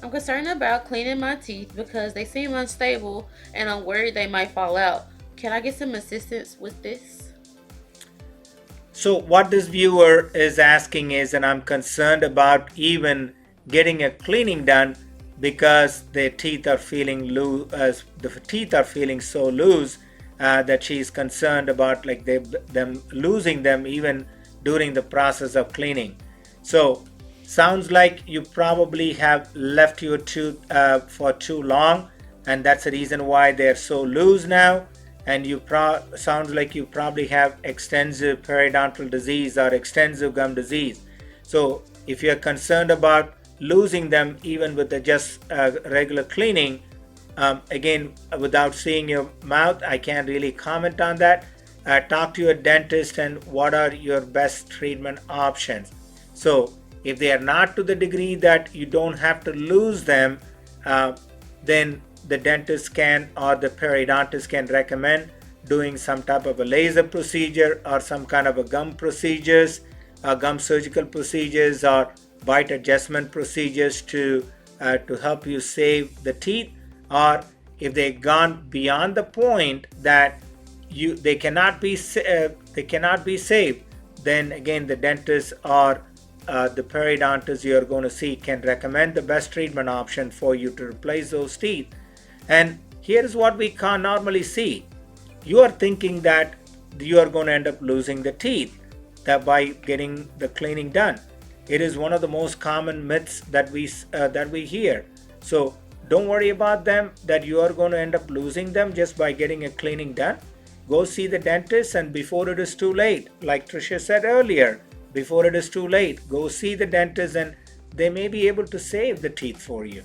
I'm concerned about cleaning my teeth because they seem unstable and I'm worried they might fall out. Can I get some assistance with this? So what this viewer is asking is, and I'm concerned about even getting a cleaning done because their teeth are feeling loose, the teeth are feeling so loose that she's concerned about like them losing them even during the process of cleaning. So sounds like you probably have left your tooth for too long, and that's the reason why they're so loose now. And sounds like you probably have extensive periodontal disease or extensive gum disease. So if you're concerned about losing them even with the just regular cleaning, again, without seeing your mouth, I can't really comment on that. Talk to your dentist and what are your best treatment options. So if they are not to the degree that you don't have to lose them, uh, then the dentist can or the periodontist can recommend doing some type of a laser procedure or some kind of a gum procedures, gum surgical procedures or bite adjustment procedures to help you save the teeth. Or if they've gone beyond the point that they cannot be saved, then again the dentist or the periodontist you are going to see can recommend the best treatment option for you to replace those teeth. And here's what we can normally see. You are thinking that you are going to end up losing the teeth that by getting the cleaning done. It is one of the most common myths that we hear. So don't worry about them that you are going to end up losing them just by getting a cleaning done. Go see the dentist, and before it is too late, like Tricia said earlier, before it is too late, go see the dentist and they may be able to save the teeth for you.